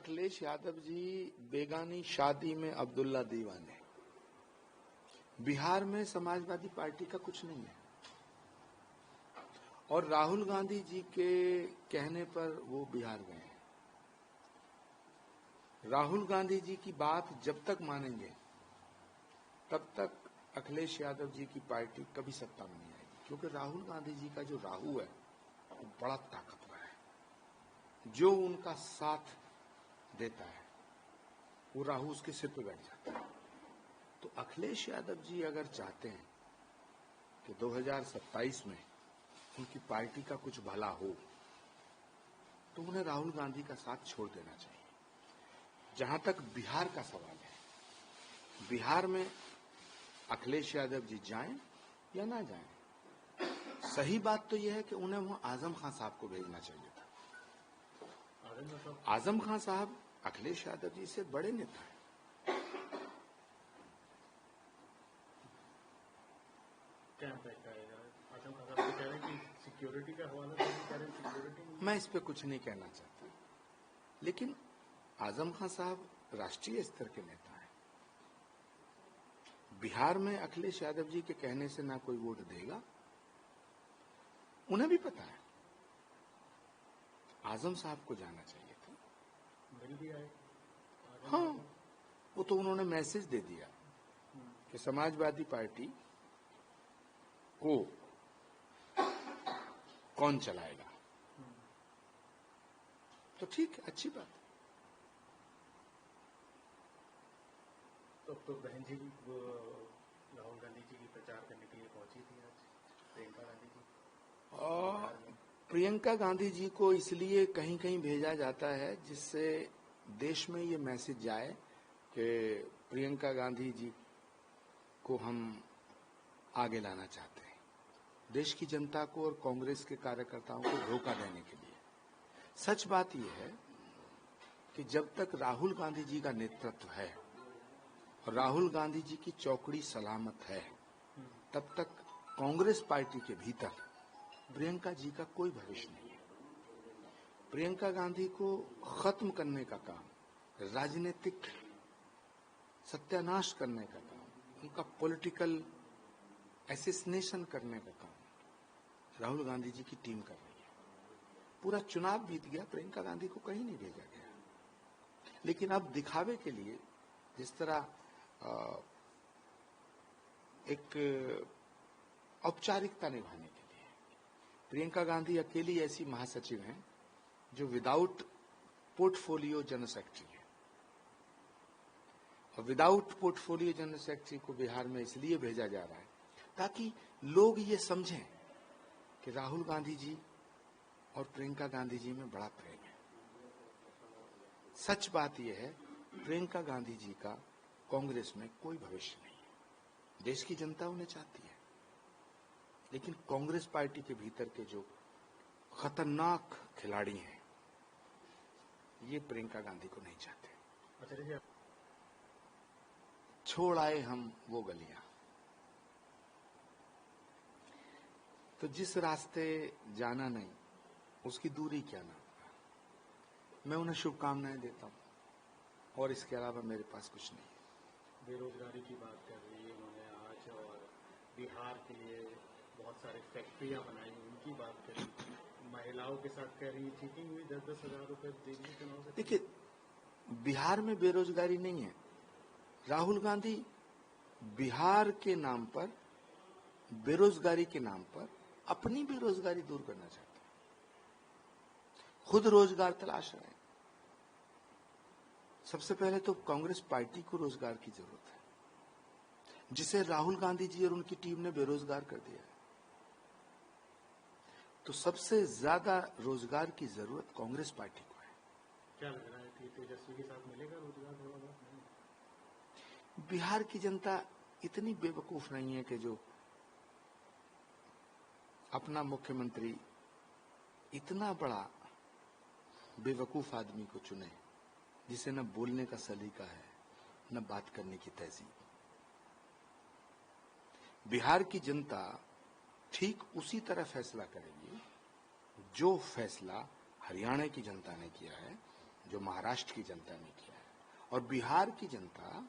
अखिलेश यादव जी बेगानी शादी में अब्दुल्ला दीवाने। बिहार में समाजवादी पार्टी का कुछ नहीं है और राहुल गांधी जी के कहने पर वो बिहार गए हैं। राहुल गांधी जी की बात जब तक मानेंगे तब तक अखिलेश यादव जी की पार्टी कभी सत्ता में नहीं आएगी, क्योंकि राहुल गांधी जी का जो राहु है वो बड़ा ताकतवर है। जो उनका साथ देता है वो राहु उसके सिर पे बैठ जाता है। तो अखिलेश यादव जी अगर चाहते हैं कि 2027 में उनकी पार्टी का कुछ भला हो तो उन्हें राहुल गांधी का साथ छोड़ देना चाहिए। जहां तक बिहार का सवाल है, बिहार में अखिलेश यादव जी जाएं या ना जाएं, सही बात तो यह है कि उन्हें वहां आजम खान साहब को भेजना चाहिए था। आजम खान साहब अखिलेश यादव जी से बड़े नेता हैं। क्या इम्पैक्ट आएगा? आजम खान साहब कह रहे हैं कि सिक्योरिटी का हवाला कह रहे हैं, सिक्योरिटी मैं इस पे कुछ नहीं कहना चाहता, लेकिन आजम खान साहब राष्ट्रीय स्तर के नेता हैं। बिहार में अखिलेश यादव जी के कहने से ना कोई वोट देगा, उन्हें भी पता है। आजम साहब को जाना चाहिए था। मिल भी आए। हाँ, वो तो उन्होंने मैसेज दे दिया कि समाजवादी पार्टी को कौन चलाएगा। तो ठीक है, अच्छी बात है। तो बहन जी वो राहुल गांधी जी की प्रचार करने के लिए पहुंची थी आज प्रियंका गांधी जी। और प्रियंका गांधी जी को इसलिए कहीं कहीं भेजा जाता है जिससे देश में ये मैसेज जाए कि प्रियंका गांधी जी को हम आगे लाना चाहते हैं, देश की जनता को और कांग्रेस के कार्यकर्ताओं को धोखा देने के लिए। सच बात यह है कि जब तक राहुल गांधी जी का नेतृत्व है और राहुल गांधी जी की चौकड़ी सलामत है, तब तक कांग्रेस पार्टी के भीतर प्रियंका जी का कोई भविष्य नहीं है। प्रियंका गांधी को खत्म करने का काम, राजनीतिक सत्यानाश करने का काम, उनका पॉलिटिकल एसेसिनेशन करने का काम राहुल गांधी जी की टीम कर रही है। पूरा चुनाव बीत गया, प्रियंका गांधी को कहीं नहीं भेजा गया। लेकिन अब दिखावे के लिए, जिस तरह एक औपचारिकता निभाने के लिए, प्रियंका गांधी अकेली ऐसी महासचिव हैं जो विदाउट पोर्टफोलियो जनरल सेक्रेटरी है। और विदाउट पोर्टफोलियो जनरल सेक्रेटरी को बिहार में इसलिए भेजा जा रहा है ताकि लोग ये समझें कि राहुल गांधी जी और प्रियंका गांधी जी में बड़ा प्रेम है। सच बात यह है, प्रियंका गांधी जी का कांग्रेस में कोई भविष्य नहीं है। देश की जनता उन्हें चाहती है, लेकिन कांग्रेस पार्टी के भीतर के जो खतरनाक खिलाड़ी हैं, ये प्रियंका गांधी को नहीं चाहते। अच्छा, छोड़ आए हम वो गलियां। तो जिस रास्ते जाना नहीं उसकी दूरी क्या ना। मैं उन्हें शुभकामनाएं देता हूं और इसके अलावा मेरे पास कुछ नहीं है। बेरोजगारी की बात कर रही है उन्होंने आज, और बिहार के लिए बहुत सारी फैक्ट्रियां बनाई, उनकी बात करी। महिलाओं के साथ कह रही चीटिंग हुई, 10-10 हजार रुपए देगी चुनाव से। देखिए, बिहार में बेरोजगारी नहीं है। राहुल गांधी बिहार के नाम पर, बेरोजगारी के नाम पर अपनी बेरोजगारी दूर करना चाहते हैं। खुद रोजगार तलाश रहे हैं। सबसे पहले तो कांग्रेस पार्टी को रोजगार की जरूरत है, जिसे राहुल गांधी जी और उनकी टीम ने बेरोजगार कर दिया है। तो सबसे ज्यादा रोजगार की जरूरत कांग्रेस पार्टी को है। क्या लग रहा है कि तेजस्वी के साथ मिलेगा रोजगार? थोड़ा बहुत नहीं। बिहार की जनता इतनी बेवकूफ नहीं है कि जो अपना मुख्यमंत्री इतना बड़ा बेवकूफ आदमी को चुने, जिसे न बोलने का सलीका है न बात करने की तहजीब। बिहार की जनता ठीक उसी तरह फैसला करेगी जो फैसला हरियाणा की जनता ने किया है, जो महाराष्ट्र की जनता ने किया है। और बिहार की जनता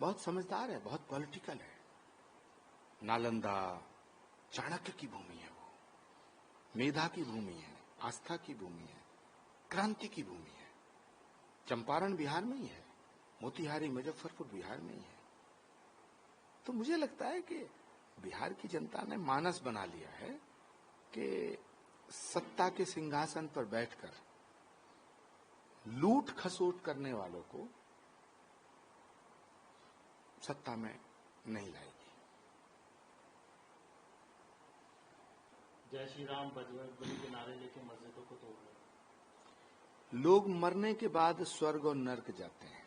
बहुत समझदार है, बहुत पॉलिटिकल है। नालंदा चाणक्य की भूमि है, वो मेधा की भूमि है, आस्था की भूमि है, क्रांति की भूमि है। चंपारण बिहार में ही है, मोतिहारी मुजफ्फरपुर बिहार में ही है। तो मुझे लगता है कि बिहार की जनता ने मानस बना लिया है कि सत्ता के सिंहासन पर बैठकर लूट खसोट करने वालों को सत्ता में नहीं लाएगी। जय श्री राम बजरंग बली के नारे लेके मस्जिदों को तोड़ रहे। लोग मरने के बाद स्वर्ग और नर्क जाते हैं।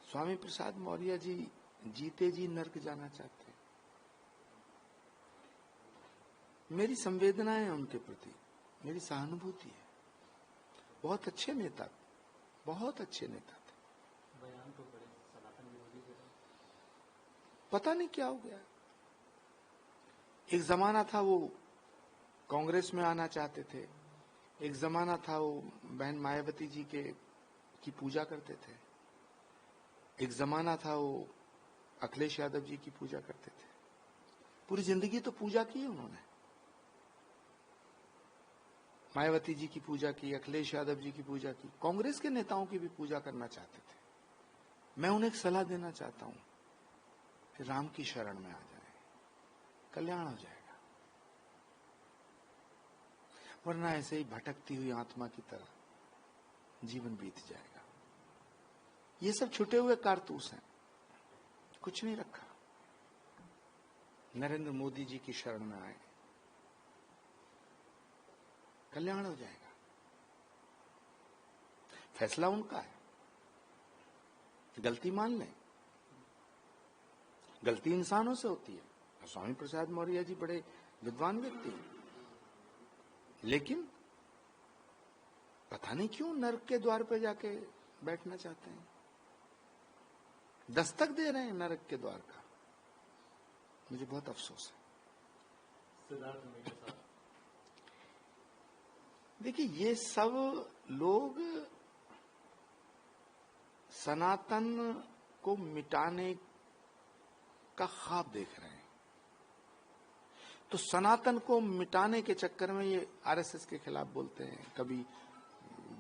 स्वामी प्रसाद मौर्य जी जीते जी नर्क जाना चाहते हैं। मेरी संवेदनाएं उनके प्रति, मेरी सहानुभूति है। बहुत अच्छे नेता, बहुत अच्छे नेता थे। बयान तो बड़े सनातन विरोधी थे। पता नहीं क्या हो गया। एक जमाना था वो कांग्रेस में आना चाहते थे, एक जमाना था वो बहन मायावती जी की पूजा करते थे, एक जमाना था वो अखिलेश यादव जी की पूजा करते थे। पूरी जिंदगी तो पूजा की है उन्होंने। मायावती जी की पूजा की, अखिलेश यादव जी की पूजा की, कांग्रेस के नेताओं की भी पूजा करना चाहते थे। मैं उन्हें एक सलाह देना चाहता हूं कि राम की शरण में आ जाए, कल्याण हो जाएगा। वरना ऐसे ही भटकती हुई आत्मा की तरह जीवन बीत जाएगा। ये सब छुटे हुए कारतूस हैं, कुछ नहीं रखा। नरेंद्र मोदी जी की शरण में आए, कल्याण हो जाएगा। फैसला उनका है, गलती मान लें। गलती इंसानों से होती है। स्वामी प्रसाद मौर्य जी बड़े विद्वान व्यक्ति हैं, लेकिन पता नहीं क्यों नर्क के द्वार पे जाके बैठना चाहते हैं, दस्तक दे रहे हैं नरक के द्वार का। मुझे बहुत अफसोस है। सिद्धार्थ में के साथ देखिए, ये सब लोग सनातन को मिटाने का ख्वाब देख रहे हैं। तो सनातन को मिटाने के चक्कर में ये आरएसएस के खिलाफ बोलते हैं, कभी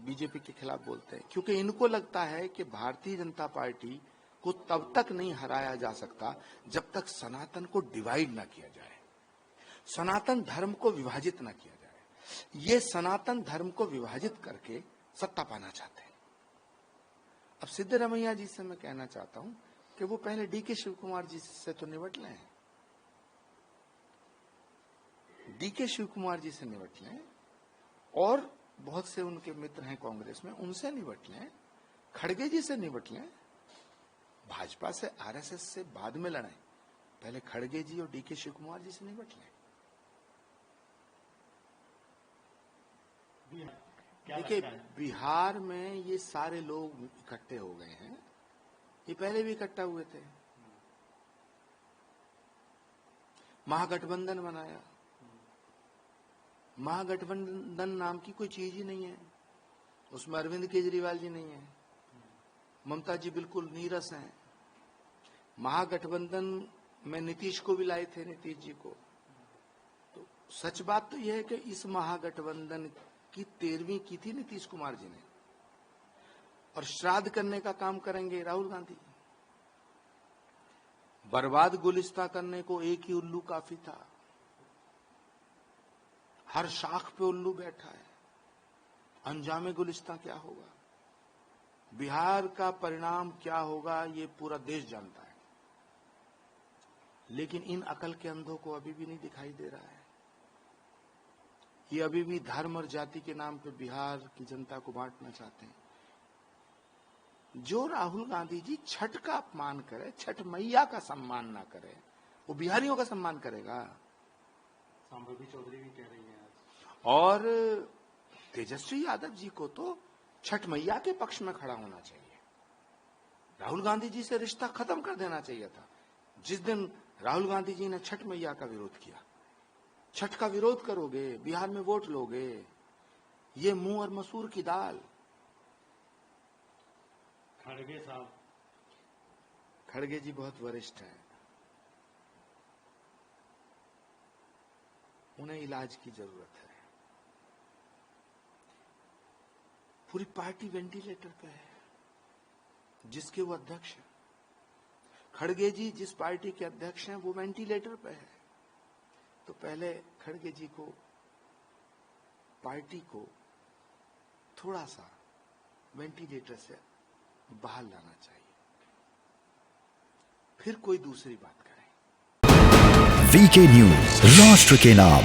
बीजेपी के खिलाफ बोलते हैं, क्योंकि इनको लगता है कि भारतीय जनता पार्टी को तब तक नहीं हराया जा सकता जब तक सनातन को डिवाइड ना किया जाए, सनातन धर्म को विभाजित ना किया जाए। ये सनातन धर्म को विभाजित करके सत्ता पाना चाहते हैं। अब सिद्धरमैया जी से मैं कहना चाहता हूं कि वो पहले डीके शिव कुमार जी से तो निपट लें, डीके शिव कुमार जी से निपट लें, और बहुत से उनके मित्र हैं कांग्रेस में, उनसे निपट लें, खड़गे जी से निपट लें। भाजपा से, आरएसएस से बाद में लड़ें, पहले खड़गे जी और डीके शिव कुमार जी से निपट लें। देखिए, बिहार में ये सारे लोग इकट्ठे हो गए हैं, ये पहले भी इकट्ठा हुए थे, महागठबंधन बनाया। महागठबंधन नाम की कोई चीज ही नहीं है, उसमें अरविंद केजरीवाल जी नहीं है, ममता जी बिल्कुल नीरस हैं। महागठबंधन में नीतीश को भी लाए थे, नीतीश जी को। तो सच बात तो यह है कि इस महागठबंधन की 13वीं की थी नीतीश कुमार जी ने, और श्राद्ध करने का काम करेंगे राहुल गांधी। बर्बाद गुलिस्तां करने को एक ही उल्लू काफी था, हर शाख पे उल्लू बैठा है। अंजामे गुलिस्तां क्या होगा, बिहार का परिणाम क्या होगा, ये पूरा देश जानता है। लेकिन इन अकल के अंधों को अभी भी नहीं दिखाई दे रहा है। ये अभी भी धर्म और जाति के नाम पे बिहार की जनता को बांटना चाहते हैं। जो राहुल गांधी जी छठ का अपमान करे, छठ मैया का सम्मान ना करे, वो बिहारियों का सम्मान करेगा। संभवी चौधरी भी कह रही है आज। और तेजस्वी यादव जी को तो छठ मैया के पक्ष में खड़ा होना चाहिए। राहुल गांधी जी से रिश्ता खत्म कर देना चाहिए था। जिस दिन राहुल गांधी जी ने छठ मैया का विरोध किया, छठ का विरोध करोगे, बिहार में वोट लोगे, ये मुंह और मसूर की दाल। खड़गे साहब, खड़गे जी बहुत वरिष्ठ हैं, उन्हें इलाज की जरूरत है। पूरी पार्टी वेंटिलेटर पे है, जिसके वो अध्यक्ष हैं। खड़गे जी जिस पार्टी के अध्यक्ष हैं वो वेंटिलेटर पे है, तो पहले खड़गे जी को, पार्टी को थोड़ा सा वेंटिलेटर से बाहर लाना चाहिए, फिर कोई दूसरी बात करें। वीके न्यूज, राष्ट्र के नाम।